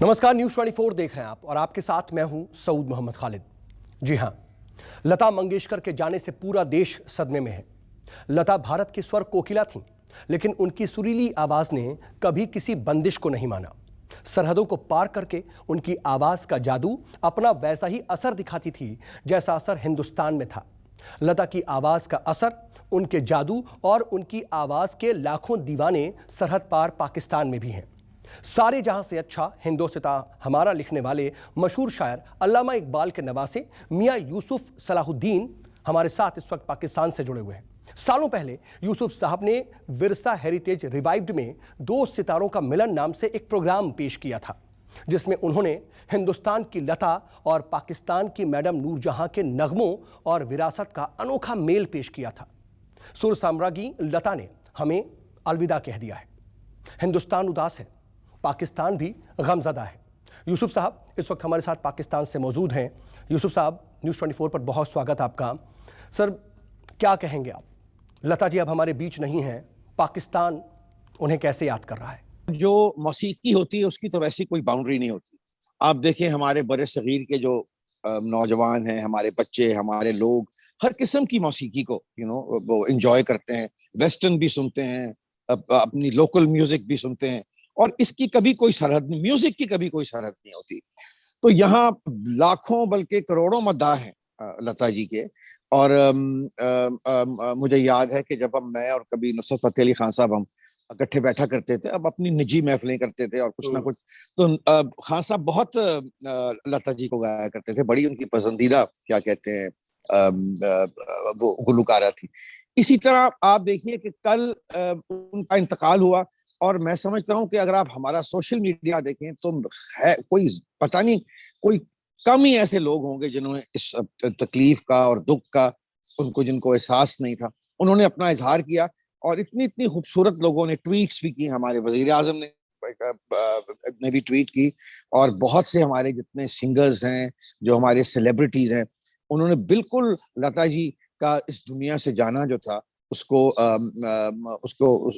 नमस्कार, न्यूज़ 24 देख रहे हैं आप और आपके साथ मैं हूं सऊद मोहम्मद खालिद। जी हां, लता मंगेशकर के जाने से पूरा देश सदमे में है। लता भारत की स्वर कोकिला थीं, लेकिन उनकी सुरीली आवाज ने कभी किसी बंदिश को नहीं माना। सरहदों को पार करके उनकी आवाज का जादू अपना वैसा ही असर दिखाती थी जैसा असर हिंदुस्तान में था। लता की आवाज का असर, उनके जादू और उनकी आवाज के लाखों दीवाने सरहद पार पाकिस्तान में भी हैं। सारे जहां से अच्छा हिंदोस्तां हमारा लिखने वाले मशहूर शायर अल्लामा इकबाल के नवासे मियां यूसुफ सलाहुद्दीन हमारे साथ इस वक्त पाकिस्तान से जुड़े हुए हैं। सालों पहले यूसुफ साहब ने विरसा हेरिटेज रिवाइव्ड में दो सितारों का मिलन नाम से एक प्रोग्राम पेश किया था, जिसमें उन्होंने हिंदुस्तान की लता और पाकिस्तान की मैडम नूरजहां के नगमों और विरासत का अनोखा मेल पेश किया था। सुर साम्राज्ञी लता ने हमें अलविदा कह दिया है। हिंदुस्तान उदास है, पाकिस्तान भी गमज़दा है। यूसुफ साहब इस वक्त हमारे साथ पाकिस्तान से मौजूद हैं। यूसुफ साहब, न्यूज़ 24 पर बहुत स्वागत आपका। सर, क्या कहेंगे आप? लता जी अब हमारे बीच नहीं हैं, पाकिस्तान उन्हें कैसे याद कर रहा है? जो मौसीकी होती है उसकी तो वैसी कोई बाउंड्री नहीं होती। आप देखें, हमारे बड़े सगीर के जो नौजवान हैं, हमारे बच्चे, हमारे लोग हर किस्म की मौसीकी को वो एंजॉय करते हैं। वेस्टर्न भी सुनते हैं, अपनी लोकल म्यूजिक भी सुनते हैं, और इसकी कभी कोई सरहद नहीं, म्यूजिक की कभी कोई सरहद नहीं होती। तो यहाँ लाखों बल्कि करोड़ों मद्दाह हैं लता जी के। और मुझे याद है कि जब मैं और कभी नुसरत फतेह अली खान साहब हम इकट्ठे बैठा करते थे, अब अपनी निजी महफिलें करते थे और कुछ ना कुछ, तो खान साहब बहुत लता जी को गाया करते थे। बड़ी उनकी पसंदीदा, क्या कहते हैं, वो गुलकारा थी। इसी तरह आप देखिए कि कल उनका इंतकाल हुआ, और मैं समझता हूं कि अगर आप हमारा सोशल मीडिया देखें तो है कोई, पता नहीं, कोई कम ही ऐसे लोग होंगे जिन्होंने इस तकलीफ का और दुख का, जिनको एहसास नहीं था, उन्होंने अपना इजहार किया। और इतनी इतनी खूबसूरत लोगों ने ट्वीट्स भी की। हमारे वजीर आजम ने भी ट्वीट की, और बहुत से हमारे जितने सिंगर्स हैं, जो हमारे सेलिब्रिटीज हैं, उन्होंने बिल्कुल लता जी का इस दुनिया से जाना जो था उसको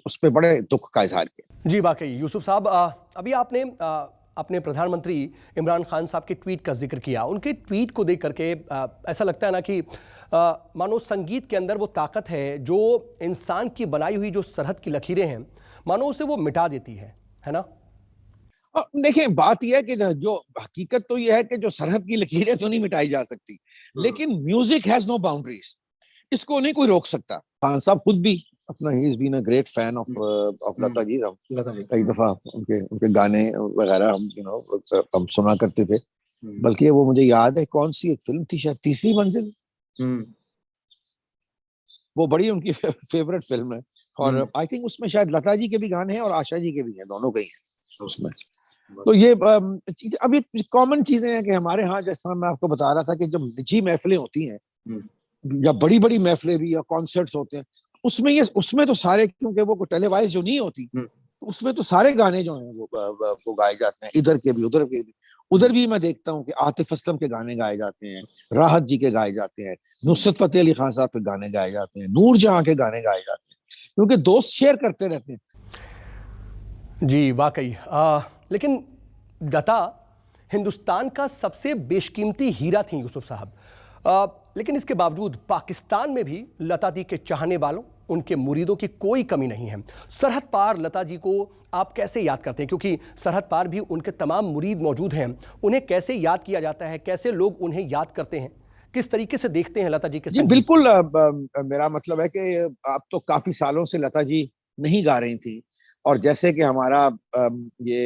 उस पे बड़े दुख का इजहार किया। जी वाकई यूसुफ साहब, अभी आपने अपने प्रधानमंत्री इमरान खान साहब के ट्वीट का जिक्र किया। उनके ट्वीट को देख करके ऐसा लगता है ना कि मानो संगीत के अंदर वो ताकत है जो इंसान की बनाई हुई जो सरहद की लकीरें हैं, मानो उसे वो मिटा देती है ना? देखें, बात यह है कि जो हकीकत तो यह है कि जो सरहद की लकीरें तो नहीं मिटाई जा सकती, लेकिन म्यूजिक हैज नो बाउंड्रीज। इसको नहीं कोई रोक सकता। खान साहब खुद भी अपना, he is been a great fan of Lata ji. हम कई दफा उनके उनके गाने वगैरह हम सुना करते थे। बल्कि वो मुझे याद है, कौन सी एक फिल्म थी, शायद तीसरी मंजिल, वो बड़ी उनकी फेवरेट फिल्म है। और आई थिंक उसमें शायद लता जी के भी गाने हैं और आशा जी के भी हैं, दोनों के ही हैं उसमें। तो ये चीज अभी कॉमन चीजें हैं कि हमारे यहाँ, जिस तरह मैं आपको बता रहा था कि जब निजी महफिलें होती हैं या बड़ी बड़ी महफिलें भी या कॉन्सर्ट्स होते हैं, उसमें तो सारे, क्योंकि वो टेलीवाइज जो नहीं होती, उसमें तो सारे गाने जो हैं वो गाए जाते हैं, इधर के भी उधर के भी। उधर भी मैं देखता हूँ कि आतिफ असलम के गाने गाए जाते हैं, राहत जी के गाए जाते हैं, नुसरत फतेह अली खान साहब के गाने गाए जाते हैं, नूरजहां के गाने गाए जाते हैं, क्योंकि दोस्त शेयर करते रहते हैं। जी वाकई, लेकिन लता हिंदुस्तान का सबसे बेशकीमती हीरा थी यूसुफ साहब। लेकिन इसके बावजूद पाकिस्तान में भी लता जी के चाहने वालों, उनके मुरीदों की कोई कमी नहीं है। सरहद पार लता जी को आप कैसे याद करते हैं? क्योंकि सरहद पार भी उनके तमाम मुरीद मौजूद हैं। उन्हें कैसे याद किया जाता है? कैसे लोग उन्हें याद करते हैं? किस तरीके से देखते हैं लता जी के जी संगीत? बिल्कुल, मेरा मतलब है कि आप तो काफी सालों से लता जी नहीं गा रही थी, और जैसे कि हमारा ये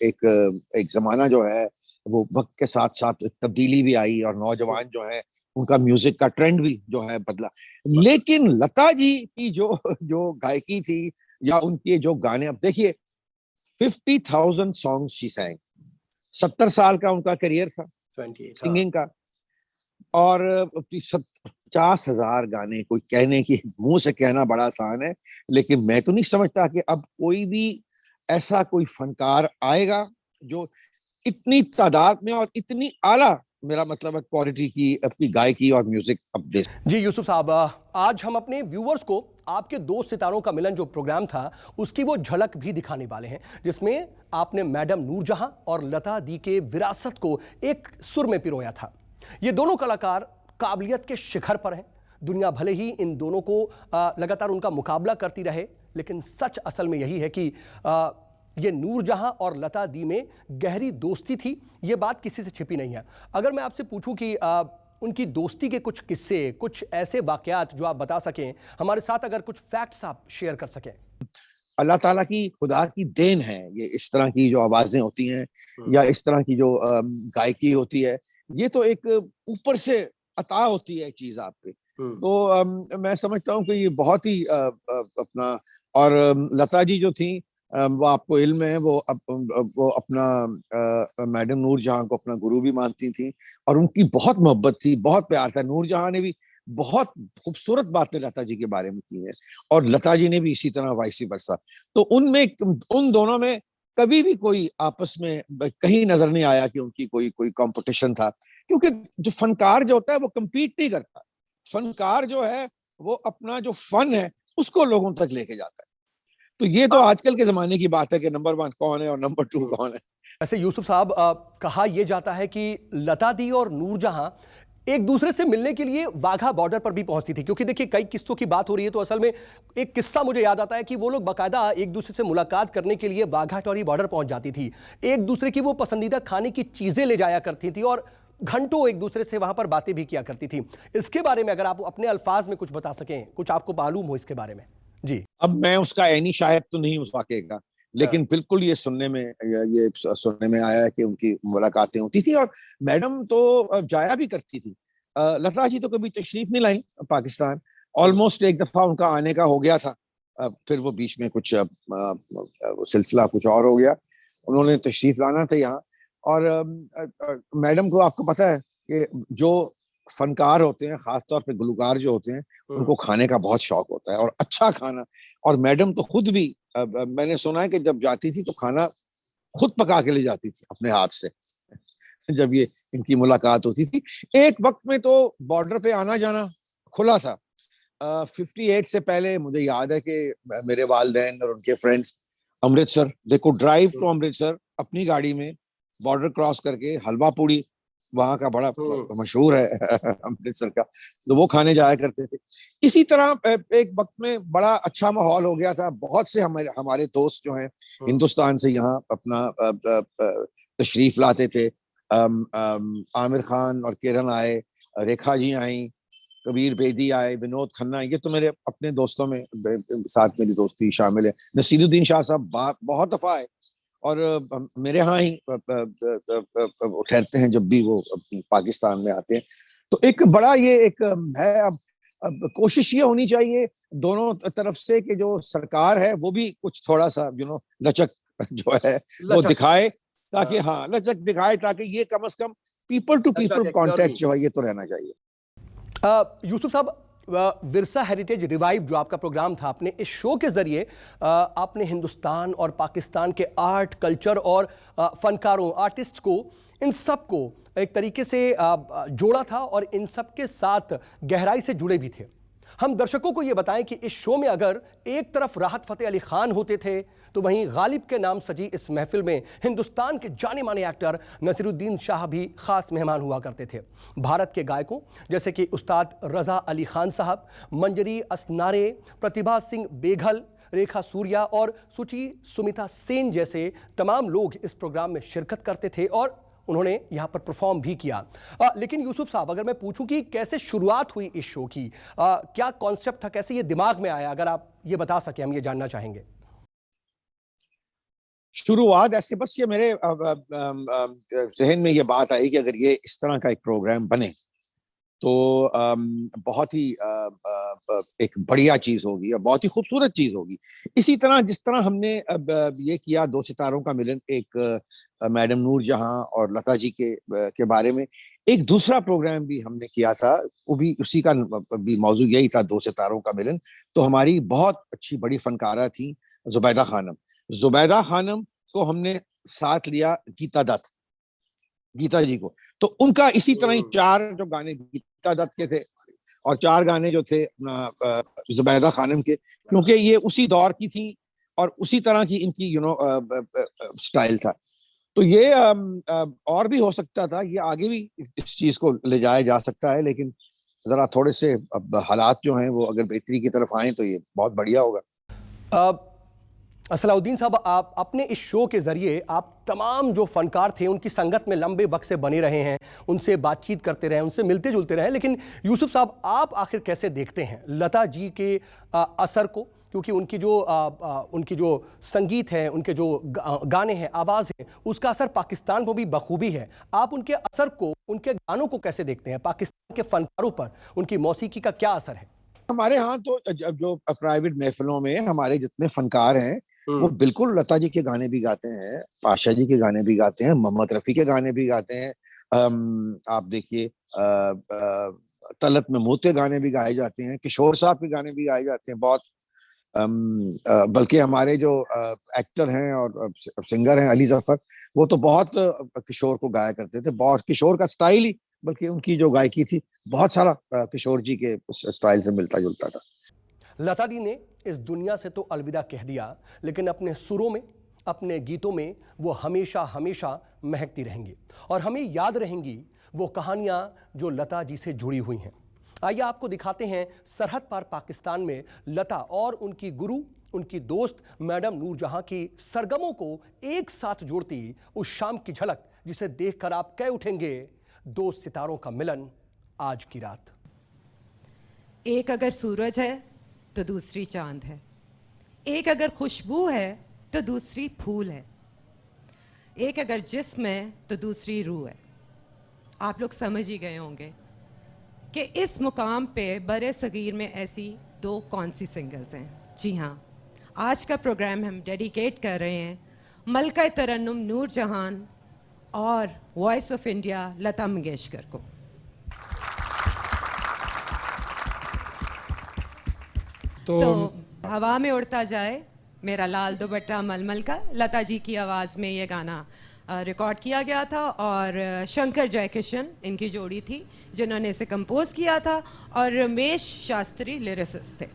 एक जमाना जो है, वो वक्त के साथ साथ तब्दीली भी आई, और नौजवान जो है उनका म्यूजिक का ट्रेंड भी जो है बदला। लेकिन लता जी की जो जो गायकी थी, या उनके जो गाने, अब देखिए 50,000 सॉन्ग्स शी sang। 70 साल का उनका करियर था सिंगिंग का, और 50,000 गाने, कोई कहने की, मुंह से कहना बड़ा आसान है, लेकिन मैं तो नहीं समझता कि अब कोई भी ऐसा कोई फनकार आएगा जो इतनी तादाद में और इतनी आला मेरा मतलब है क्वालिटी की अपनी गायकी और म्यूजिक अब दे। जी यूसुफ साहब, आज हम अपने व्यूअर्स को आपके दो सितारों का मिलन जो प्रोग्राम था उसकी वो झलक भी दिखाने वाले हैं, जिसमें आपने मैडम नूरजहां और लता दी के विरासत को एक सुर में पिरोया था। ये दोनों कलाकार काबिलियत के शिखर पर हैं। दुनिया भले ही इन दोनों को लगातार उनका मुकाबला करती रहे, लेकिन सच असल में यही है कि ये नूरजहां और लता दी में गहरी दोस्ती थी। ये बात किसी से छिपी नहीं है। अगर मैं आपसे पूछूं कि उनकी दोस्ती के कुछ किस्से, कुछ ऐसे वाकयात जो आप बता सकें हमारे साथ, अगर कुछ फैक्ट्स आप शेयर कर सकें। अल्लाह ताला की, खुदा की देन है ये, इस तरह की जो आवाजें होती हैं या इस तरह की जो गायकी होती है, ये तो एक ऊपर से अता होती है चीज आपके। तो मैं समझता हूँ कि ये बहुत ही अपना, और लता जी जो थी, वो आपको इल्म है, वो अपना मैडम नूरजहां को अपना गुरु भी मानती थी और उनकी बहुत मोहब्बत थी, बहुत प्यार था। नूरजहां ने भी बहुत खूबसूरत बातें लता जी के बारे में की हैं और लता जी ने भी इसी तरह, वाइसी वर्सा। तो उनमें, उन दोनों में कभी भी कोई आपस में कहीं नजर नहीं आया कि उनकी कोई कंपटीशन था, क्योंकि जो फनकार जो होता है वो कम्पीट नहीं करता। फनकार जो है वो अपना जो फन है उसको लोगों तक लेके जाता है। तो ये तो आजकल के जमाने की बात है कि नंबर 1 कौन है और नंबर 2 कौन है। वैसे यूसुफ साहब, कहा यह जाता है कि लता दी और नूरजहां एक दूसरे से मिलने के लिए वाघा बॉर्डर पर भी पहुंचती थी, क्योंकि देखिए कई किस्सों की बात हो रही है तो असल में एक किस्सा मुझे याद आता है कि वो लोग बाकायदा एक दूसरे से मुलाकात करने के लिए वाघा टोरी बॉर्डर पहुंच जाती थी। एक दूसरे की वो पसंदीदा खाने की चीजें ले जाया करती थी और घंटों एक दूसरे से वहां पर बातें भी किया करती थी। इसके बारे में अगर आप अपने अल्फाज में कुछ बता सकें, कुछ आपको मालूम हो इसके बारे में। जी। अब मैं उसका ऐनी शायद तो नहीं उस वाकये का, लेकिन बिल्कुल ये सुनने में आया है कि उनकी मुलाकातें होती थी और मैडम तो जाया भी करती थी। लता जी तो कभी तशरीफ नहीं लाई पाकिस्तान, ऑलमोस्ट एक दफा उनका आने का हो गया था, फिर वो बीच में कुछ सिलसिला कुछ और हो गया, उन्होंने तशरीफ लाना था यहाँ। और मैडम को आपको पता है कि जो फनकार होते हैं, खासतौर पे गुलकार जो होते हैं, उनको खाने का बहुत शौक होता है और अच्छा खाना। और मैडम तो खुद भी, मैंने सुना है कि जब जाती थी तो खाना खुद पका के ले जाती थी अपने हाथ से, जब ये इनकी मुलाकात होती थी। एक वक्त में तो बॉर्डर पे आना जाना खुला था। 58 से पहले मुझे याद है कि मेरे वालिदैन और उनके friends Amritsar, they could drive to Amritsar अपनी गाड़ी में, बॉर्डर क्रॉस करके, हलवा पूड़ी वहां का बड़ा मशहूर है अमृतसर का, तो वो खाने जाया करते थे। इसी तरह एक वक्त में बड़ा अच्छा माहौल हो गया था। बहुत से हमारे दोस्त जो हैं हिंदुस्तान से यहाँ अपना तशरीफ लाते थे। आमिर खान और किरण आए, रेखा जी आई, कबीर बेदी आए, विनोद खन्ना, ये तो मेरे अपने दोस्तों में साथ मेरी दोस्ती शामिल है। नसीरुद्दीन शाह साहब बहुत दफा आए और मेरे यहाँ ही ठहरते हैं जब भी वो पाकिस्तान में आते हैं। तो एक बड़ा ये एक है। अब कोशिश ये होनी चाहिए दोनों तरफ से कि जो सरकार है वो भी कुछ थोड़ा सा लचक जो है वो दिखाए, ताकि हाँ लचक दिखाए, ताकि ये कम से कम पीपल टू पीपल कांटेक्ट जो है ये तो रहना चाहिए। यूसुफ साहब, विरसा हेरिटेज रिवाइव जो आपका प्रोग्राम था, आपने इस शो के जरिए आपने हिंदुस्तान और पाकिस्तान के आर्ट, कल्चर और फनकारों, आर्टिस्ट को, इन सब को एक तरीके से जोड़ा था और इन सब के साथ गहराई से जुड़े भी थे। हम दर्शकों को यह बताएं कि इस शो में अगर एक तरफ राहत फतेह अली खान होते थे तो वहीं गालिब के नाम सजी इस महफिल में हिंदुस्तान के जाने माने एक्टर नसीरुद्दीन शाह भी खास मेहमान हुआ करते थे। भारत के गायकों जैसे कि उस्ताद रजा अली खान साहब, मंजरी असनारे, प्रतिभा सिंह बेघल, रेखा सूर्या और सुची सुमिता सेन जैसे तमाम लोग इस प्रोग्राम में शिरकत करते थे और उन्होंने यहां पर परफॉर्म भी किया। लेकिन यूसुफ साहब, अगर मैं पूछूं कि कैसे शुरुआत हुई इस शो की, क्या कॉन्सेप्ट था, कैसे ये दिमाग में आया, अगर आप ये बता सके, हम ये जानना चाहेंगे। शुरुआत ऐसे, बस ये मेरे जहन में ये बात आई कि अगर ये इस तरह का एक प्रोग्राम बने तो बहुत ही एक बढ़िया चीज होगी और बहुत ही खूबसूरत चीज होगी। इसी तरह जिस तरह हमने अब ये किया दो सितारों का मिलन, एक मैडम नूरजहां और लता जी के बारे में, एक दूसरा प्रोग्राम भी हमने किया था, वो भी उसी का भी मौजू यही था, दो सितारों का मिलन। तो हमारी बहुत अच्छी बड़ी फनकारा थी जुबैदा खानम। जुबैदा खानम को हमने साथ लिया गीता दत्त, गीता जी को। तो उनका इसी तरह ही 4 जो गाने गीता दत्त के थे और 4 गाने जो थे अपना जुबैदा खानम के, क्योंकि ये उसी दौर की थी और उसी तरह की इनकी स्टाइल था। तो ये और भी हो सकता था, ये आगे भी इस चीज को ले जाया जा सकता है, लेकिन जरा थोड़े से अब हालात जो हैं वो अगर बेहतरी की तरफ आए तो ये बहुत बढ़िया होगा। सलाउद्दीन साहब, आप अपने इस शो के जरिए आप तमाम जो फनकार थे उनकी संगत में लंबे वक्त से बने रहे हैं, उनसे बातचीत करते रहे, उनसे मिलते जुलते रहे, लेकिन यूसुफ साहब आप आखिर कैसे देखते हैं लता जी के असर को? क्योंकि उनकी जो संगीत है, उनके जो गाने हैं, आवाज़ है, उसका असर पाकिस्तान पर भी बखूबी है। आप उनके असर को, उनके गानों को कैसे देखते हैं? पाकिस्तान के फनकारों पर उनकी मौसीकी का क्या असर है? हमारे यहाँ तो जो प्राइवेट महफिलों में हमारे जितने फनकार हैं वो बिल्कुल लता जी के गाने भी गाते हैं, पाशा जी के गाने भी गाते हैं, मोहम्मद रफ़ी के गाने भी गाते हैं। आप देखिए तलत महमूद के गाने भी गाए जाते हैं, किशोर साहब के गाने भी गाए जाते हैं बहुत। बल्कि हमारे जो एक्टर हैं और सिंगर हैं अली जफर, वो तो बहुत किशोर को गाया करते थे, बहुत किशोर का स्टाइल ही, बल्कि उनकी जो गायकी थी बहुत सारा किशोर जी के स्टाइल से मिलता जुलता था। लता जी ने इस दुनिया से तो अलविदा कह दिया, लेकिन अपने सुरों में, अपने गीतों में वो हमेशा हमेशा महकती रहेंगी और हमें याद रहेंगी वो कहानियां जो लता जी से जुड़ी हुई हैं। आइए आपको दिखाते हैं सरहद पार पाकिस्तान में लता और उनकी गुरु, उनकी दोस्त मैडम नूरजहां की सरगमों को एक साथ जोड़ती उस शाम की झलक, जिसे देखकर आप कह उठेंगे, 2 सितारों का मिलन आज की रात। एक अगर सूरज है तो दूसरी चांद है, एक अगर खुशबू है तो दूसरी फूल है, एक अगर जिस्म है तो दूसरी रूह है। आप लोग समझ ही गए होंगे कि इस मुकाम पे बरे सगीर में ऐसी 2 कौन सी सिंगर्स हैं। जी हाँ, आज का प्रोग्राम हम डेडिकेट कर रहे हैं मलका तरन्नुम नूरजहां और voice of India Lata Mangeshkar को। तो हवा में उड़ता जाए मेरा लाल दुपट्टा मलमल का, लता जी की आवाज़ में ये गाना रिकॉर्ड किया गया था और शंकर जयकिशन इनकी जोड़ी थी जिन्होंने इसे कंपोज किया था और रमेश शास्त्री लिरिसिस्ट थे।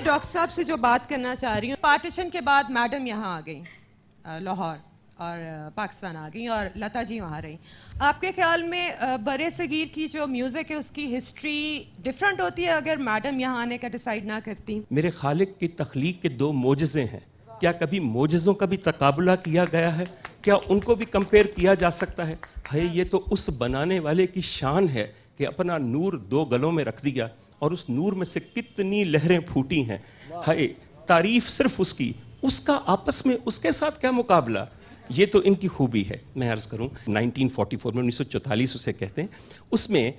डॉक्टर साहब से जो बात करना चाह रही हूँ, पार्टीशन के बाद मैडम यहाँ आ गई लाहौर और पाकिस्तान आ गई और लता जी वहाँ रही। आपके ख्याल में बरे सगीर की जो म्यूज़िक है उसकी हिस्ट्री डिफरेंट होती है अगर मैडम यहाँ आने का डिसाइड ना करती? मेरे खालिक की तख्लीक के 2 मोजज़े हैं, क्या कभी मोजज़ों का भी तकाबला किया गया है? क्या उनको भी कंपेयर किया जा सकता है? ये तो उस बनाने वाले की शान है कि अपना नूर 2 गलों में रख दिया और उस नूर में से कितनी लहरें फूटी हैं। तारीफ सिर्फ उसकी, उसका आपस में उसके साथ क्या मुकाबला, ये तो इनकी खूबी है। मैं अर्ज करूं 1944 में, 1944 उसे कहते हैं, उसमें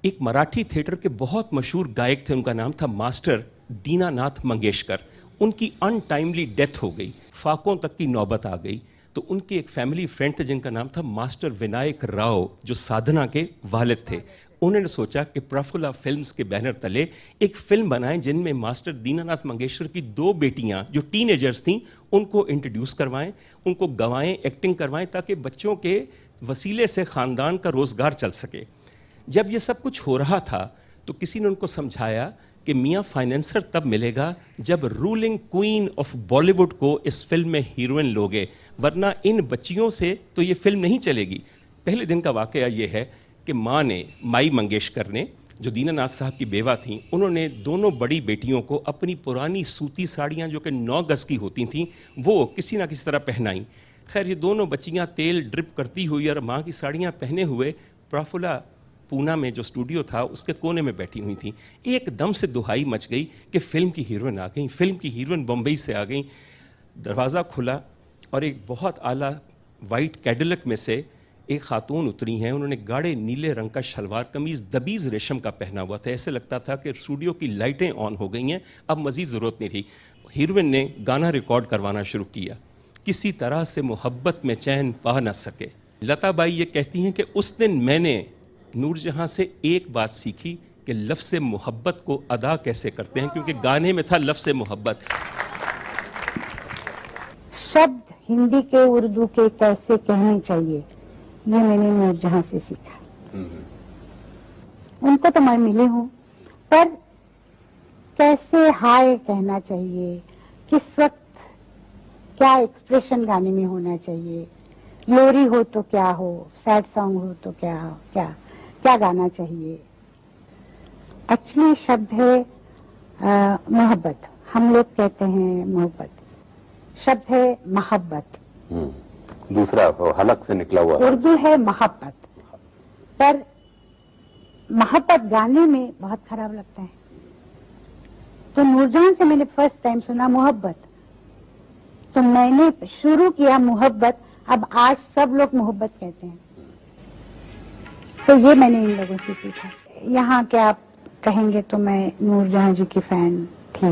एक मराठी थिएटर के बहुत मशहूर गायक थे, उनका नाम था मास्टर दीनानाथ मंगेशकर। उनकी अनटाइमली डेथ हो गई, फाकों तक की नौबत आ गई। तो उनके एक फैमिली फ्रेंड थे जिनका नाम था मास्टर विनायक राव, जो साधना के वालिद थे। उन्होंने सोचा कि प्रफुल्ला फिल्म्स के बैनर तले एक फिल्म बनाएं जिनमें मास्टर दीनानाथ मंगेशकर की 2 बेटियां जो टीनेजर्स थीं उनको इंट्रोड्यूस करवाएं, उनको गवाएं, एक्टिंग करवाएं, ताकि बच्चों के वसीले से ख़ानदान का रोज़गार चल सके। जब ये सब कुछ हो रहा था तो किसी ने उनको समझाया कि मियाँ फाइनेंसर तब मिलेगा जब रूलिंग क्वीन ऑफ बॉलीवुड को इस फिल्म में हीरोइन लोगे, वरना इन बच्चियों से तो ये फिल्म नहीं चलेगी। पहले दिन का वाकया ये है कि माँ ने, माई मंगेशकर ने, जो दीनानाथ साहब की बेवा थीं, उन्होंने दोनों बड़ी बेटियों को अपनी पुरानी सूती साड़ियाँ जो कि 9 गज़ की होती थीं वो किसी ना किसी तरह पहनाई। खैर ये दोनों बच्चियाँ तेल ड्रिप करती हुई और माँ की साड़ियाँ पहने हुए प्रफुल्ला पूना में जो स्टूडियो था उसके कोने में बैठी हुई थी। एकदम से दुहाई मच गई कि फिल्म की हीरोइन आ गई, फिल्म की हीरोइन बम्बई से आ गई। दरवाज़ा खुला और एक बहुत आला वाइट कैडिलक में से एक खातून उतरी हैं। उन्होंने गाढ़े नीले रंग का शलवार कमीज़ दबीज़ रेशम का पहना हुआ था। ऐसे लगता था कि स्टूडियो की लाइटें ऑन हो गई हैं, अब मज़ीद ज़रूरत नहीं रही। हीरोइन ने गाना रिकॉर्ड करवाना शुरू किया, किसी तरह से मोहब्बत में चैन पा न सके। लता बाई ये कहती हैं कि उस दिन मैंने नूरजहां से एक बात सीखी कि लफ्ज़ मोहब्बत को अदा कैसे करते हैं, क्योंकि गाने में था लफ्ज़ मोहब्बत। शब्द हिंदी के उर्दू के कैसे कहने चाहिए, ये मैंने नूरजहां से सीखा। उनको तो मैं मिली हूँ, पर कैसे हाय कहना चाहिए, किस वक्त क्या एक्सप्रेशन गाने में होना चाहिए, लोरी हो तो क्या हो, सैड सॉन्ग हो तो क्या हो, क्या गाना चाहिए। एक्चुअली शब्द है मोहब्बत, हम लोग कहते हैं मोहब्बत, शब्द है मोहब्बत। दूसरा हलक से निकला हुआ उर्दू है मोहब्बत, पर मोहब्बत गाने में बहुत खराब लगता है। तो नूरजहां से मैंने फर्स्ट टाइम सुना मोहब्बत, तो मैंने शुरू किया मोहब्बत। अब आज सब लोग मोहब्बत कहते हैं, तो ये मैंने इन लोगों से सीखा। यहाँ के आप कहेंगे तो मैं नूरजहां जी की फैन थी,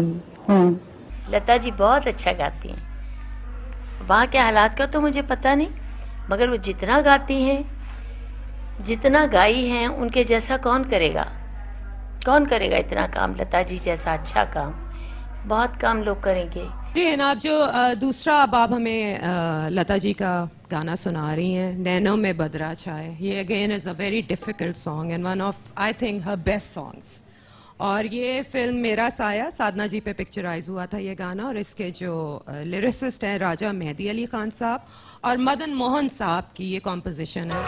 हूँ। लता जी बहुत अच्छा गाती हैं। वहाँ के हालात का तो मुझे पता नहीं, मगर वो जितना गाती हैं, जितना गाई हैं, उनके जैसा कौन करेगा, कौन करेगा इतना काम, लता जी जैसा अच्छा काम। बहुत काम लोग करेंगे। जी आप जो दूसरा अब आप हमें लता जी का गाना सुना रही हैं, नैनों में बदरा छाए, ये again is a very difficult song and one of I think her best songs. और ये फिल्म मेरा साया साधना जी पे पिक्चराइज हुआ था ये गाना, और इसके जो लिरिसिस्ट हैं राजा मेहदी अली खान साहब और मदन मोहन साहब की ये कॉम्पोजिशन है।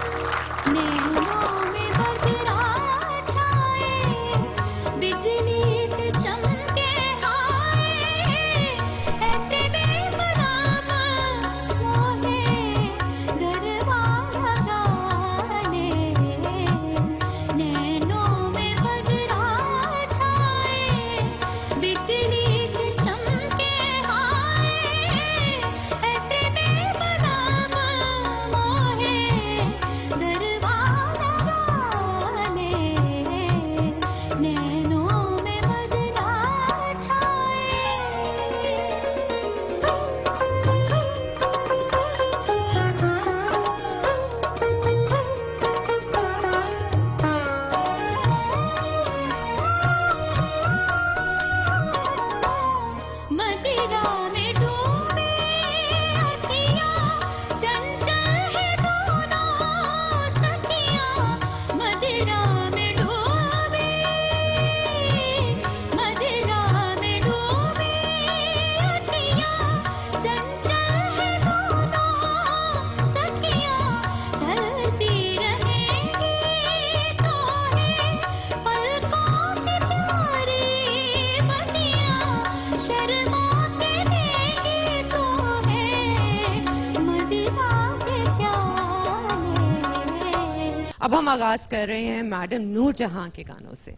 अब हम आगाज कर रहे हैं मैडम नूरजहां के गानों से,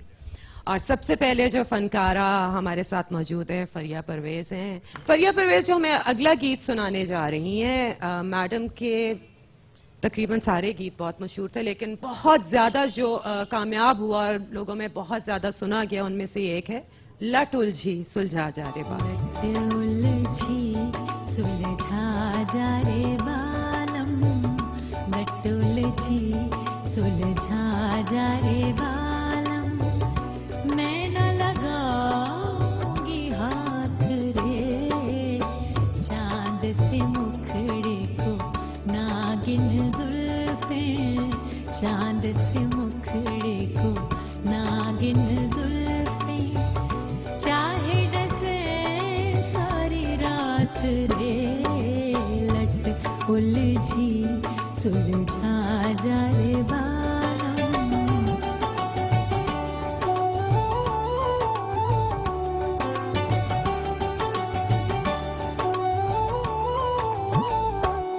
और सबसे पहले जो फनकारा हमारे साथ मौजूद है फरिया परवेज हैं। फरिया परवेज जो हमें अगला गीत सुनाने जा रही हैं, मैडम के तकरीबन सारे गीत बहुत मशहूर थे, लेकिन बहुत ज़्यादा जो कामयाब हुआ और लोगों में बहुत ज़्यादा सुना गया उनमें से एक है लट उलझी सुलझा जा रे बालम। लट उलझी सुलझा जा रे बालम, लट उलझी सुलझा जा रे बालम, मैं न लगाऊंगी हाथ रे चांद से मुखड़े को नागिन जुल्फे, चांद से मुखड़े को नागिन जुल्फे, चाहे डसे सारी रात रे, लट उलझी सुलझा जा रे बालम।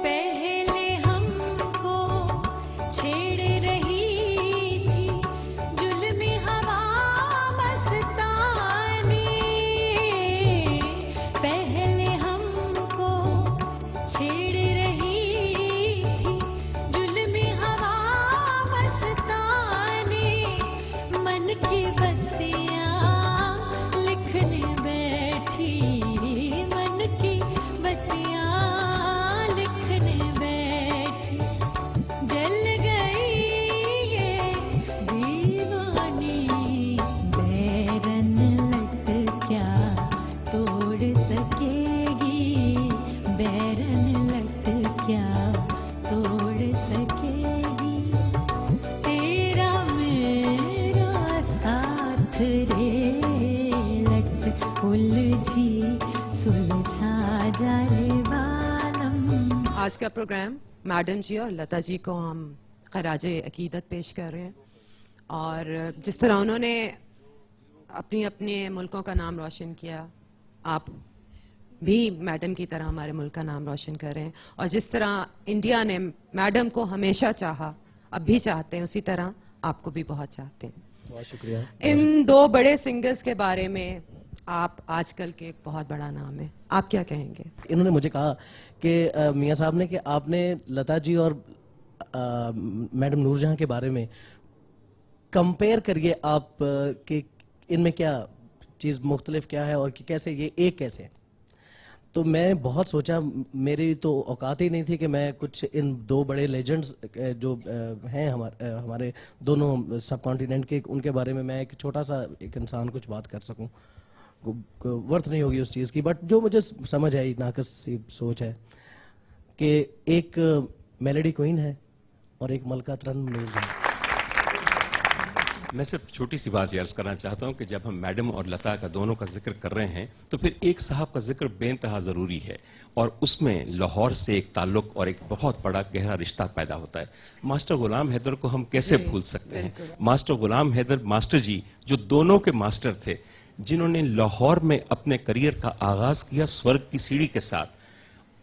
पहले हमको छेड़ रही थी जुल्मी हवा मस्तानी, पहले हमको छेड़ रही थी जुल्मी हवा मस्तानी, मन की बत्तियां लिखने बैठी, मन की बत्तियां लिखने बैठी, जल गई ये दीवानी, बैरन लट क्या तोड़ सकेगी, बैरन लट क्या तोड़ सकेगी, तेरा मेरा साथ रे, लट उलझी सुलझा जा रे बालम। आज का प्रोग्राम मैडम जी और लता जी को हम खराजे अकीदत पेश कर रहे हैं, और जिस तरह उन्होंने अपनी अपने मुल्कों का नाम रोशन किया, आप भी मैडम की तरह हमारे मुल्क का नाम रोशन कर रहे हैं, और जिस तरह इंडिया ने मैडम को हमेशा चाहा, अब भी चाहते हैं, उसी तरह आपको भी बहुत चाहते हैं। बहुत शुक्रिया। इन दो बड़े सिंगर्स के बारे में आप आजकल के एक बहुत बड़ा नाम है, आप क्या कहेंगे? इन्होंने मुझे कहा कि मियां साहब ने कि आपने लता जी और मैडम नूरजहां के बारे में कंपेयर करिए आप कि इनमें क्या चीज़ मुख्तलिफ क्या है और कि कैसे ये एक कैसे है। तो मैं बहुत सोचा, मेरी तो औकात ही नहीं थी कि मैं कुछ इन दो बड़े लेजेंड्स जो हैं हमारे दोनों सब कॉन्टिनेंट के, उनके बारे में मैं एक छोटा सा एक इंसान कुछ बात कर सकूं। वर्थ नहीं होगी उस चीज़ की, बट जो मुझे समझ आई, नाकस सी सोच है कि एक मेलोडी क्वीन है और एक मलका तरन्नुम नूरजहां। मैं सिर्फ छोटी सी बात अर्ज करना चाहता हूं कि जब हम मैडम और लता का दोनों का जिक्र कर रहे हैं तो फिर एक साहब का जिक्र बेइंतहा जरूरी है, और उसमें लाहौर से एक ताल्लुक और एक बहुत बड़ा गहरा रिश्ता पैदा होता है। मास्टर गुलाम हैदर को हम कैसे भूल सकते हैं? मास्टर गुलाम हैदर मास्टर जी जो दोनों के मास्टर थे, जिन्होंने लाहौर में अपने करियर का आगाज किया स्वर्ग की सीढ़ी के साथ,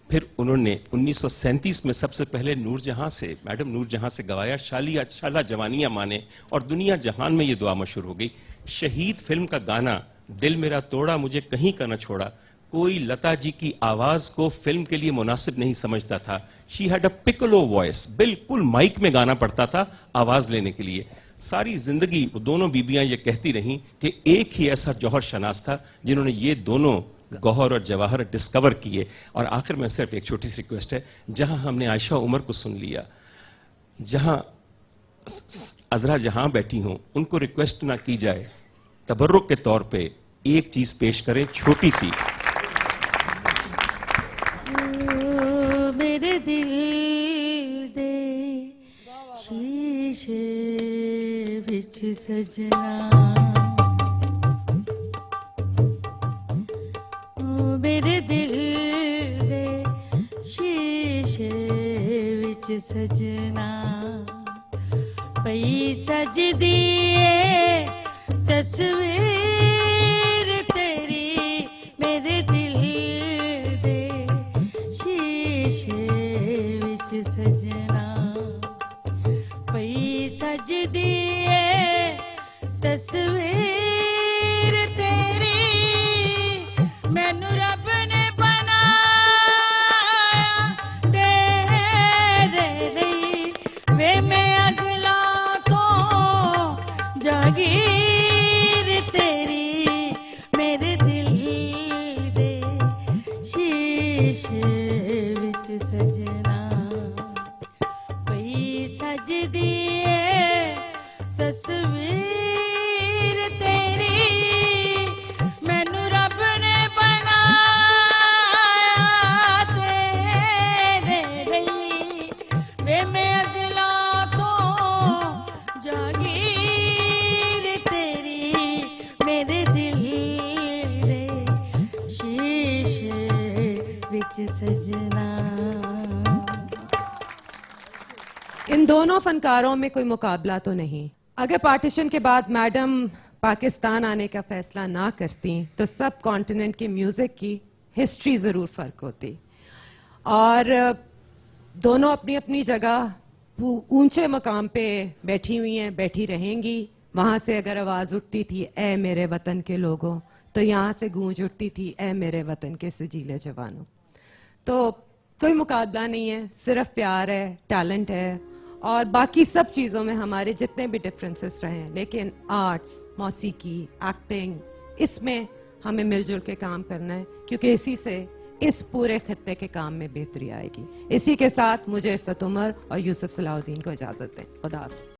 फिर उन्होंने 1937 में सबसे पहले नूरजहां से, मैडम नूरजहां से गवाया शाला जवानियां माने, और दुनिया जहान में ये दुआ मशहूर हो गई। शहीद फिल्म का गाना दिल मेरा तोड़ा मुझे कहीं का न छोड़ा, कोई लता जी की आवाज को फिल्म के लिए मुनासिब नहीं समझता था। She had a Piccolo voice, बिल्कुल माइक में गाना पड़ता था आवाज लेने के लिए। सारी जिंदगी वो दोनों बीबियां ये कहती रहीं कि एक ही ऐसा जौहर शनास था जिन्होंने ये दोनों गौहर और जवाहर डिस्कवर किए। और आखिर में सिर्फ एक छोटी सी रिक्वेस्ट है, जहां हमने आयशा उमर को सुन लिया, जहां अजरा जहां बैठी हों, उनको रिक्वेस्ट ना की जाए, तबर्रुक के तौर पे एक चीज पेश करें छोटी सी। मेरे दिल दे शीशे विच सजना, मेरे दिल दे शीशे विच सजना, पई सजदी ए तस्वीर तेरी, मेरे दिल दे शीशे विच सजना, पई सजदी ए तस्वीर शीशे विच सजना पई सजदी है तस्वीर तेरी मैनू रब ने बनाया तेरे रही वे मैं अजला तो जागीर तेरी मेरे दिल दे शीशे विच सजना। इन दोनों फनकारों में कोई मुकाबला तो नहीं। अगर पार्टीशन के बाद मैडम पाकिस्तान आने का फैसला ना करती तो सब कॉन्टिनेंट के म्यूजिक की हिस्ट्री जरूर फर्क होती। और दोनों अपनी अपनी जगह ऊंचे मकाम पे बैठी हुई हैं, बैठी रहेंगी। वहां से अगर आवाज उठती थी ए मेरे वतन के लोगों, तो यहाँ से गूंज उठती थी ए मेरे वतन के सजीले जवानों। तो कोई मुकाबला नहीं है, सिर्फ प्यार है, टैलेंट है और बाकी सब चीज़ों में हमारे जितने भी डिफरेंसेस रहे, लेकिन आर्ट्स, मौसीकी, एक्टिंग, इसमें हमें मिलजुल के काम करना है, क्योंकि इसी से इस पूरे खत्ते के काम में बेहतरी आएगी। इसी के साथ मुझे इफ़त उमर और यूसुफ सलाहुद्दीन को इजाज़त दें। खुदा हाफ़िज़।